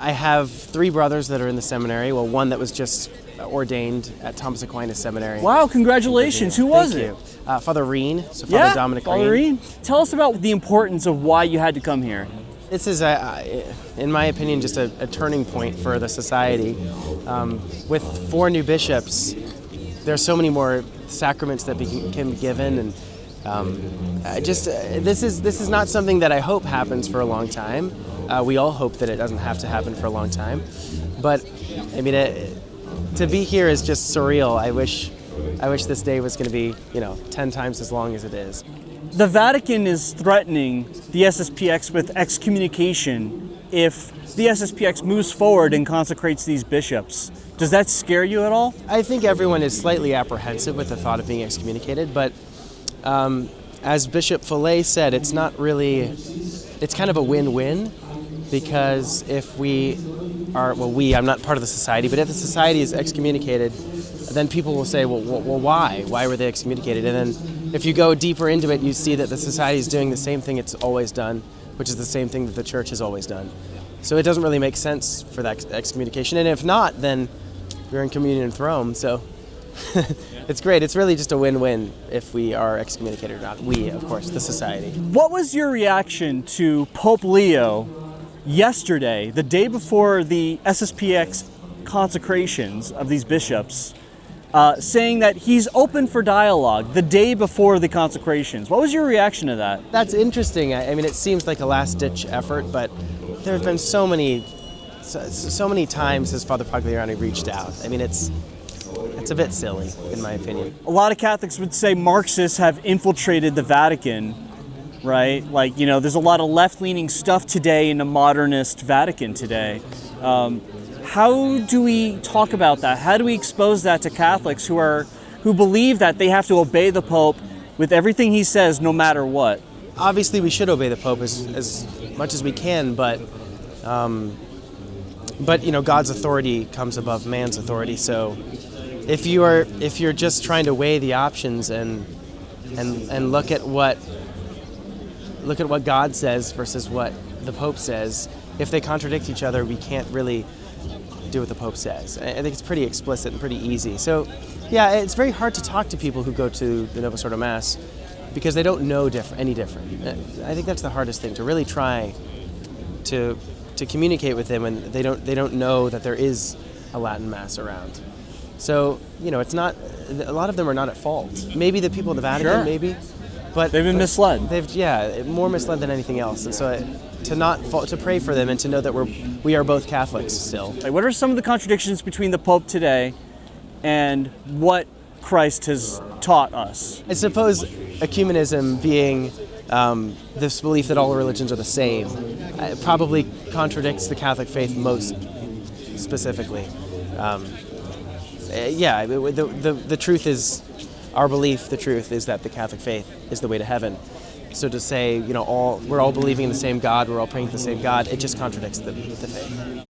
I have 3 brothers that are in the seminary. Well, one that was just ordained at Thomas Aquinas Seminary. Wow, congratulations. Who was it? Thank you. Father Reen, so Father Dominic Father Reen. Tell us about the importance of why you had to come here. This is, in my opinion, just a turning point for the society. With 4 new bishops, there's so many more sacraments that can be given, and this is not something that I hope happens for a long time. We all hope that it doesn't have to happen for a long time, but I mean, to be here is just surreal. I wish this day was going to be, 10 times as long as it is. The Vatican is threatening the SSPX with excommunication if the SSPX moves forward and consecrates these bishops. Does that scare you at all? I think everyone is slightly apprehensive with the thought of being excommunicated, but as Bishop Follet said, it's kind of a win-win, because if I'm not part of the society, but if the society is excommunicated, then people will say, well, why? Why were they excommunicated? And then if you go deeper into it, you see that the society is doing the same thing it's always done, which is the same thing that the church has always done. So it doesn't really make sense for that excommunication. And if not, then we're in communion with Rome. So it's great. It's really just a win-win if we are excommunicated or not. We, of course, the society. What was your reaction to Pope Leo yesterday, the day before the SSPX consecrations of these bishops, saying that he's open for dialogue the day before the consecrations? What was your reaction to that? That's interesting. I mean, it seems like a last-ditch effort, but there have been so many times as Father Pagliarani reached out. I mean, it's a bit silly, in my opinion. A lot of Catholics would say Marxists have infiltrated the Vatican, right? Like, there's a lot of left-leaning stuff today in the modernist Vatican today. How do we talk about that? How do we expose that to Catholics who believe that they have to obey the Pope with everything he says, no matter what? Obviously, we should obey the Pope as much as we can, but God's authority comes above man's authority. So, if you're just trying to weigh the options and look at what God says versus what the Pope says, if they contradict each other, we can't really do what the Pope says. I think it's pretty explicit and pretty easy. So, yeah, it's very hard to talk to people who go to the Novus Ordo Mass because they don't know any different. I think that's the hardest thing, to really try to communicate with them when they don't know that there is a Latin Mass around. So, it's not, a lot of them are not at fault. Maybe the people in the Vatican, sure. Maybe, but they've been misled. More misled than anything else. And so to pray for them and to know that we are both Catholics still. What are some of the contradictions between the Pope today and what Christ has taught us? I suppose ecumenism being this belief that all religions are the same probably contradicts the Catholic faith most specifically. The truth is, our belief, the truth is that the Catholic faith is the way to heaven. So to say, we're all believing in the same God, we're all praying to the same God, it just contradicts the faith.